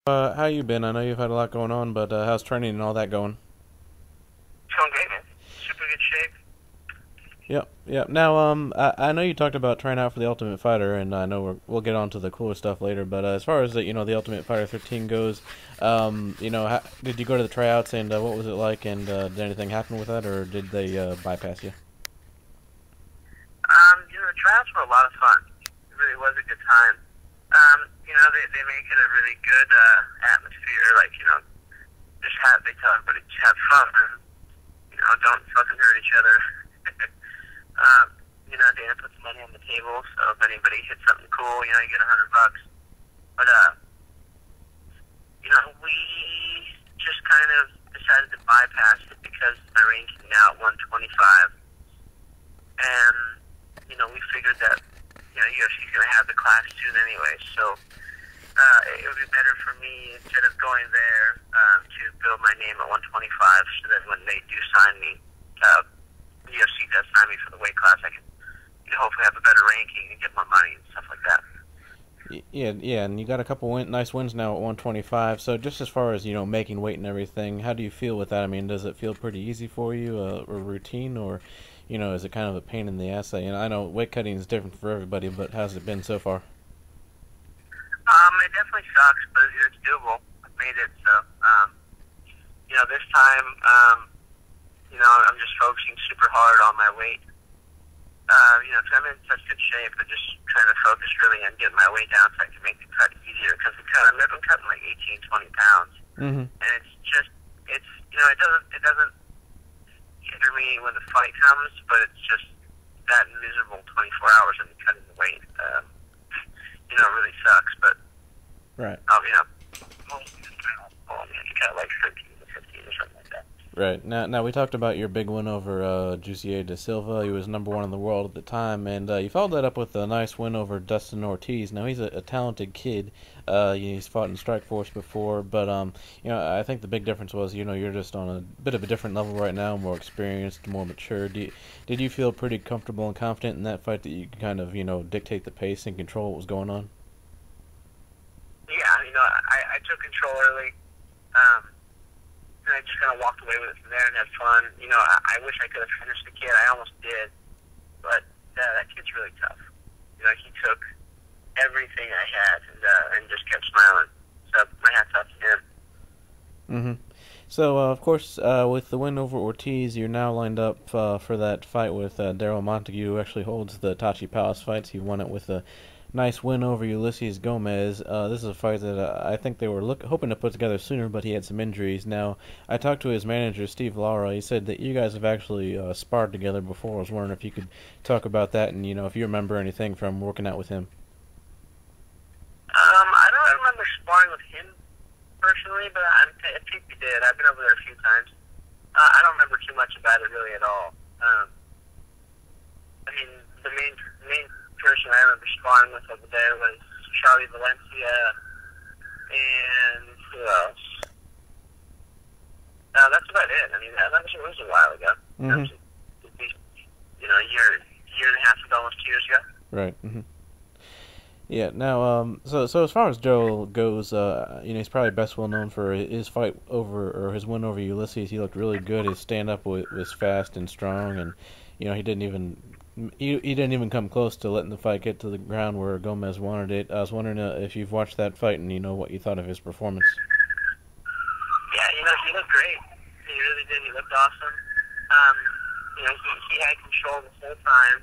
How you been? I know you've had a lot going on, but how's training and all that going? It's going great, man. Super good shape. Yep, yep. Now, I know you talked about trying out for the Ultimate Fighter, and I know we'll get on to the cooler stuff later. But as far as the Ultimate Fighter 13 goes, did you go to the tryouts and what was it like? And did anything happen with that, or did they bypass you? The tryouts were a lot of fun. It really was a good time. They make it a really good atmosphere. Like, they tell everybody to have fun and, don't fucking hurt each other. Dana puts money on the table, so if anybody hits something cool, you get $100. But, we just kind of decided to bypass it because my ranking now at 125. And, we figured that, UFC's going to have the class soon anyway, so it would be better for me, instead of going there, to build my name at 125, so that when they do sign me, UFC does sign me for the weight class, I can hopefully have a better ranking and get more money and stuff like that. Yeah, yeah, and you got a couple nice wins now at 125. So just as far as making weight and everything, how do you feel with that? I mean, does it feel pretty easy for you, or routine, or is it kind of a pain in the ass? I know weight cutting is different for everybody, but how's it been so far? It definitely sucks, but it's doable. I've made it, so this time, I'm just focusing super hard on my weight. Because I'm in such good shape, but just trying to focus really on getting my weight down so I can make the cut easier. Because I've been cutting like 18, 20 pounds, Mm-hmm. and it doesn't hinder me when the fight comes, but it's just that miserable 24 hours of cutting the weight. It really sucks, but Right. most of the time it's kind of like 13 to 15 or something like that. Right. Now we talked about your big win over Jussier da Silva. He was #1 in the world at the time, and you followed that up with a nice win over Dustin Ortiz. Now he's a talented kid. He's fought in Strikeforce before, but I think the big difference was you're just on a bit of a different level right now, more experienced, more mature. Did you feel pretty comfortable and confident in that fight that you could kind of dictate the pace and control what was going on? Yeah, I took control early. And I just kind of walked away with it from there and had fun. I wish I could have finished the kid. I almost did, but that kid's really tough. He took everything I had and just kept smiling. So my hat's off to him. Mm-hmm. So, of course, with the win over Ortiz, you're now lined up for that fight with Daryl Montague, who actually holds the Tachi Palace fights. He won it with a nice win over Ulysses Gomez. This is a fight that I think they were hoping to put together sooner, but he had some injuries. Now, I talked to his manager, Steve Lara. He said that you guys have actually sparred together before. I was wondering if you could talk about that and, if you remember anything from working out with him. I don't remember sparring with him personally, but I think we did. I've been over there a few times. I don't remember too much about it really at all. The main person I remember sparring with over there was Charlie Valencia, and who else? That's about it. That was a while ago. Mm-hmm. At least, a year and a half ago, almost 2 years ago. Right. Mm-hmm. Yeah. Now, so as far as Joe goes, he's probably best well known for his fight over or his win over Ulysses. He looked really good. His stand up was fast and strong, and he didn't even come close to letting the fight get to the ground where Gomez wanted it. I was wondering if you've watched that fight and what you thought of his performance. Yeah, he looked great. He really did. He looked awesome. He had control the whole time,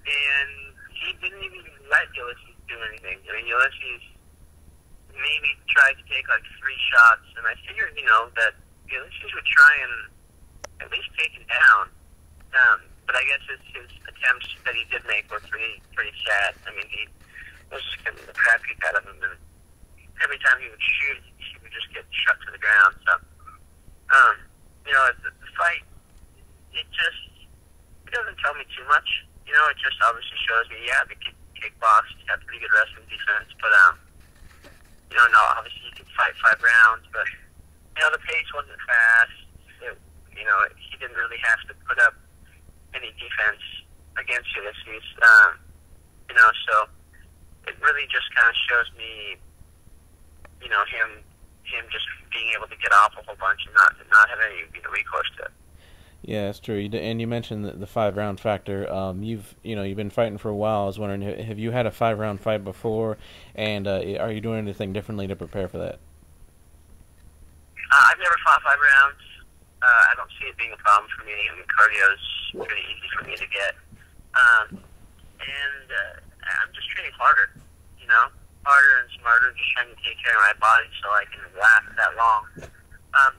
and he didn't even let Ulysses do anything. Ulysses maybe tried to take like 3 shots, and I figured, that Ulysses would try and at least take him down. But I guess his attempts that he did make were pretty sad. He was just getting the crap kicked out of him, and every time he would shoot, he would just get shot to the ground. So, the fight, it doesn't tell me too much. It just obviously shows me, yeah, the kid kickboxed, had pretty good wrestling defense, but, no, obviously you can fight 5 rounds, but, the pace wasn't fast. He didn't really have to put up any defense against Ulysses. So it really just kind of shows me, him him just being able to get off a whole bunch and not have any recourse to it. Yeah, that's true. And you mentioned the 5-round factor. You've been fighting for a while. I was wondering, have you had a 5-round fight before, and are you doing anything differently to prepare for that? I've never fought 5 rounds. I don't see it being a problem for me. I mean, cardio's pretty easy for me to get, and I'm just training harder. Harder and smarter, just trying to take care of my body so I can last that long. I've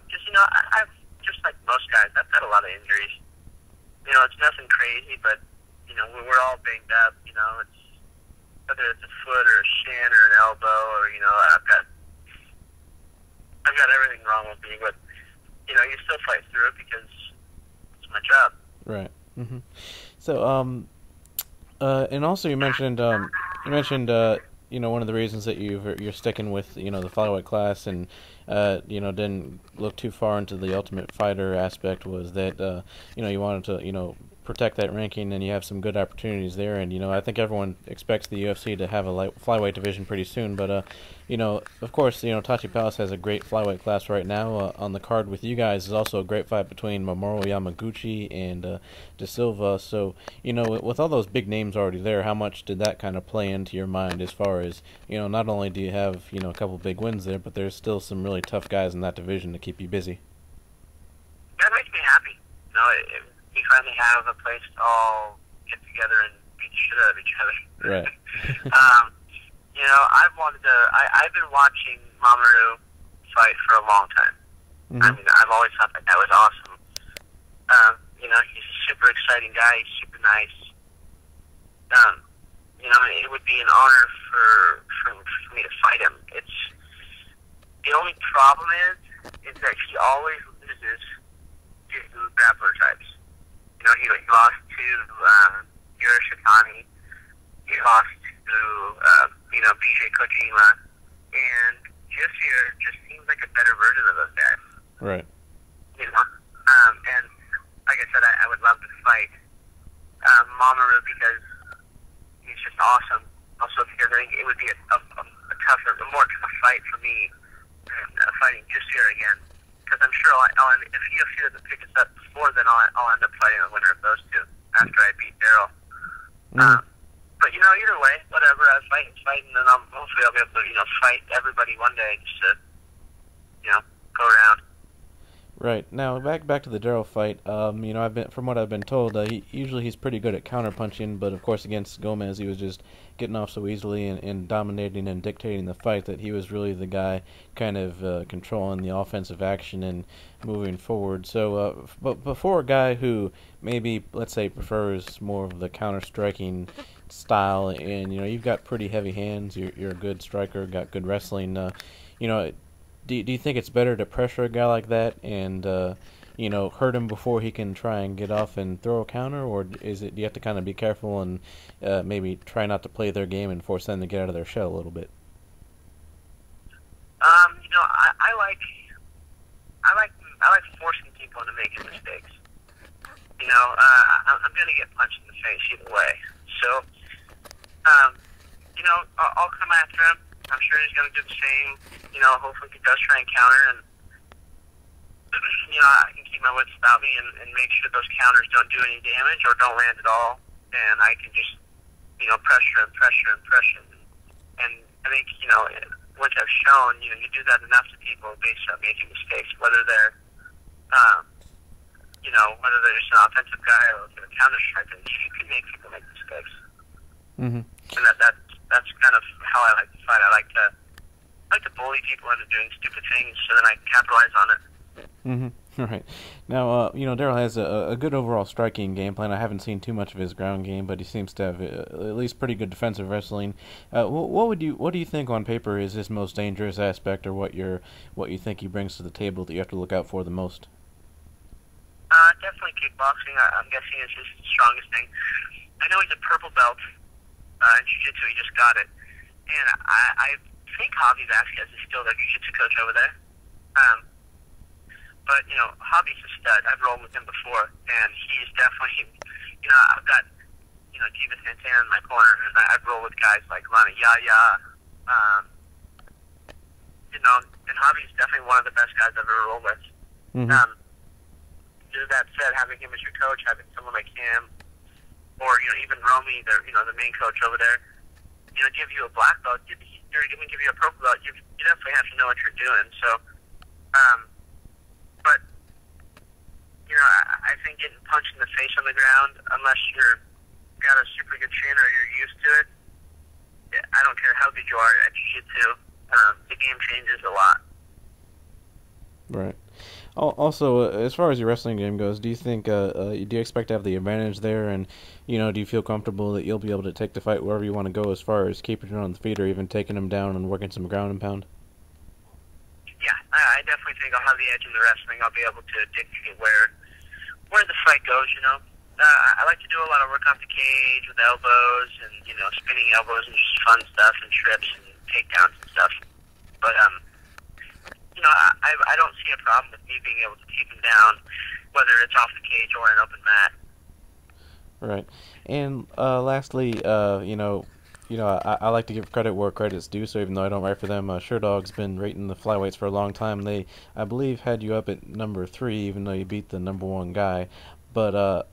just like most guys, I've got a lot of injuries. It's nothing crazy, but we're all banged up. It's whether it's a foot or a shin or an elbow or I've got everything wrong with me. But you still fight through it because it's my job. Right. Mm-hmm. So and also you mentioned one of the reasons that you're sticking with the flyweight class and didn't look too far into the Ultimate Fighter aspect was that you wanted to protect that ranking, and you have some good opportunities there. And I think everyone expects the UFC to have a flyweight division pretty soon. But of course, Tachi Palace has a great flyweight class right now. On the card with you guys is also a great fight between Mamoru Yamaguchi and De Silva. So with all those big names already there, how much did that kind of play into your mind as far as not only do you have a couple big wins there, but there's still some really tough guys in that division to keep you busy? That makes me happy. We finally have a place to all get together and beat the shit out of each other. Right. I've been watching Mamoru fight for a long time. Mm-hmm. I mean, I've always thought that was awesome. He's a super exciting guy. He's super nice. It would be an honor for me to fight him. The only problem is that he always loses to grappler types. He lost to Yurishitani. He lost to BJ Kojima, and Jussier just seems like a better version of those guys. Right. And like I said, I would love to fight Mamoru because he's just awesome. Also because I think it would be a more tough fight for me than fighting Jussier again. Because I'm sure if UFC doesn't pick us up before, then I'll end up fighting the winner of those two after I beat Daryl. Mm-hmm. But either way, whatever. I fight, and then hopefully I'll be able to fight everybody one day just to go around. Right. Now back to the Daryl fight. From what I've been told, he's pretty good at counterpunching, but of course against Gomez he was just getting off so easily and dominating and dictating the fight that he was really the guy kind of controlling the offensive action and moving forward. So, but before a guy who maybe, let's say, prefers more of the counter-striking style, and you've got pretty heavy hands, you're a good striker, got good wrestling. Do you think it's better to pressure a guy like that and hurt him before he can try and get off and throw a counter, or do you have to kind of be careful and maybe try not to play their game and force them to get out of their shell a little bit? I like forcing people into making mistakes. I'm going to get punched in the face either way. So, I'll come after him. I'm sure he's going to do the same. Hopefully he does try and counter, and I can keep my wits about me and make sure those counters don't do any damage or don't land at all, and I can just pressure. And I think which I've shown, you do that enough to people based on making mistakes, whether they're whether they're just an offensive guy or a counter striker. You can make people make mistakes. Mm-hmm. And that's kind of how I like to fight. I like to bully people into doing stupid things so then I can capitalize on it. Mm-hmm. All right. Now, Daryl has a good overall striking game plan. I haven't seen too much of his ground game, but he seems to have at least pretty good defensive wrestling. What do you think on paper is his most dangerous aspect, or what you think he brings to the table that you have to look out for the most? Definitely kickboxing. I'm guessing is his strongest thing. I know he's a purple belt in jiu-jitsu. He just got it, and I think Javi Vasquez is still their jiu-jitsu coach over there. But, Javi's a stud. I've rolled with him before, and he's definitely, I've got, Diva Santana in my corner, and I've rolled with guys like Rana Yaya, and Javi's definitely one of the best guys I've ever rolled with. Mm-hmm. Just that said, having him as your coach, having someone like him, or even Romy, the main coach over there, give you a black belt, or even give you a purple belt, you definitely have to know what you're doing. So, but I think getting punched in the face on the ground, unless you're got a super good chin or you're used to it, I don't care how good you are at jiu-jitsu, the game changes a lot. Right. Also, as far as your wrestling game goes, do you think do you expect to have the advantage there, and do you feel comfortable that you'll be able to take the fight wherever you want to go, as far as keeping it on the feet or even taking them down and working some ground and pound? Yeah, I definitely think I'll have the edge in the wrestling. I'll be able to dictate where the fight goes. I like to do a lot of work off the cage with elbows and spinning elbows and just fun stuff and trips and takedowns and stuff. But I don't see a problem with me being able to take him down, whether it's off the cage or an open mat. Right. And lastly, I like to give credit where credit's due. So even though I don't write for them, Sherdog's been rating the flyweights for a long time. They, I believe, had you up at number 3, even though you beat the number 1 guy. But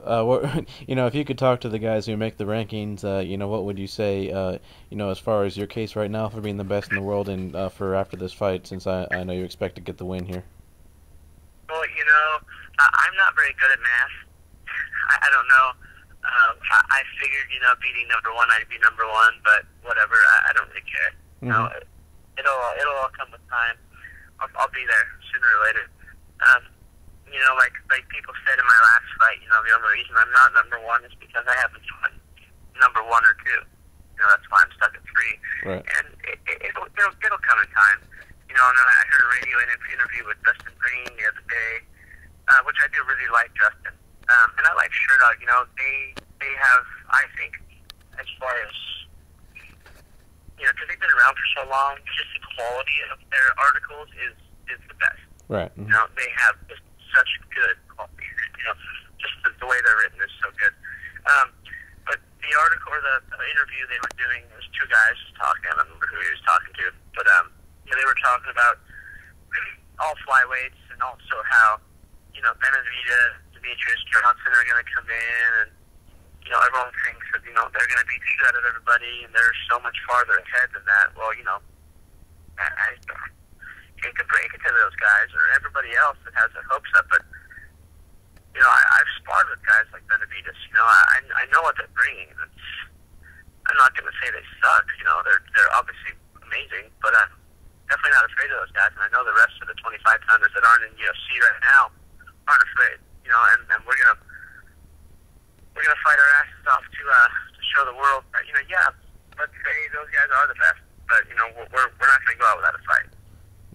if you could talk to the guys who make the rankings, what would you say, as far as your case right now for being the best in the world and for after this fight, since I know you expect to get the win here? Well, I'm not very good at math. I don't know. I figured, beating number 1, I'd be number 1, but whatever. I don't really care. Mm-hmm. It'll all come with time. I'll be there sooner or later. Like people said in my last fight, the only reason I'm not number 1 is because I haven't fought number 1 or 2. That's why I'm stuck at 3. Right. And it'll come in time. And I heard a radio interview with Dustin Green the other day, which I do really like Justin. And I like Sherdog. They have, I think, as far as, because they've been around for so long, just the quality of their articles is the best. Right. Mm-hmm. They have just such good quality. Just the way they're written is so good. But the article or the interview they were doing, there's 2 guys talking. I don't remember who he was talking to, but they were talking about all flyweights and also how Benavidez, Demetrius, Johnson are going to come in, and everyone thinks that they're going to beat the shit out of everybody, and they're so much farther ahead than that. Well, I hate to break it to those guys or everybody else that has their hopes up, but I've sparred with guys like Benavidez. I know what they're bringing. I'm not going to say they suck. They're obviously amazing, but I'm definitely not afraid of those guys. And I know the rest of the 25-pounders that aren't in UFC right now aren't afraid. And we're gonna fight our asses off to show the world that let's say those guys are the best, but we're not gonna go out without a fight.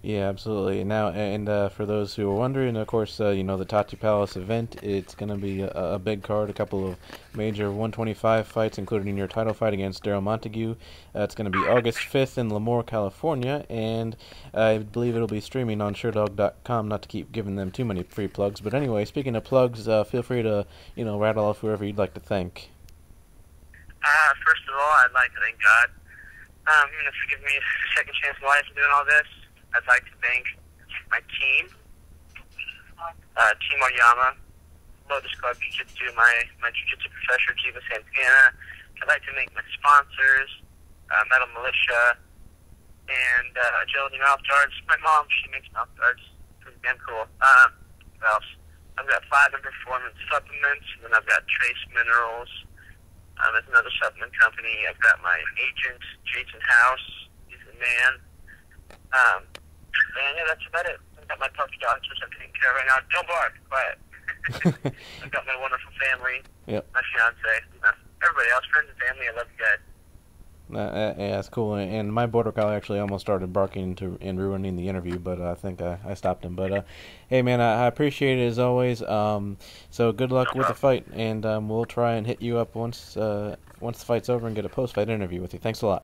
Yeah, absolutely. Now, and for those who are wondering, of course, the Tachi Palace event, it's going to be a big card, a couple of major 125 fights, including your title fight against Daryl Montague. It's going to be August 5th in Lemoore, California, and I believe it'll be streaming on Sherdog.com, not to keep giving them too many free plugs. But anyway, speaking of plugs, feel free to, rattle off whoever you'd like to thank. First of all, I'd like to thank God, for giving me a second chance in life and doing all this. I'd like to thank my team, Team Oyama, Lotus Club Jiu-Jitsu, my Jiu-Jitsu professor, Jiva Santana. I'd like to thank my sponsors, Metal Militia, and Agility Mouth Guards. My mom, she makes mouth guards. Pretty damn cool. What else? I've got Platinum Performance Supplements, and then I've got Trace Minerals. That's another supplement company. I've got my agent, Jason House. He's the man. And yeah, that's about it. I've got my puppy dogs, which I'm taking care of right now. Don't bark, quiet. I've got my wonderful family, yep. My fiance, everybody else, friends and family. I love you guys. Yeah, that's cool. And my border collie actually almost started barking and ruining the interview, but I think I stopped him. But hey, man, I appreciate it as always. So good luck with the fight, and we'll try and hit you up once the fight's over and get a post-fight interview with you. Thanks a lot.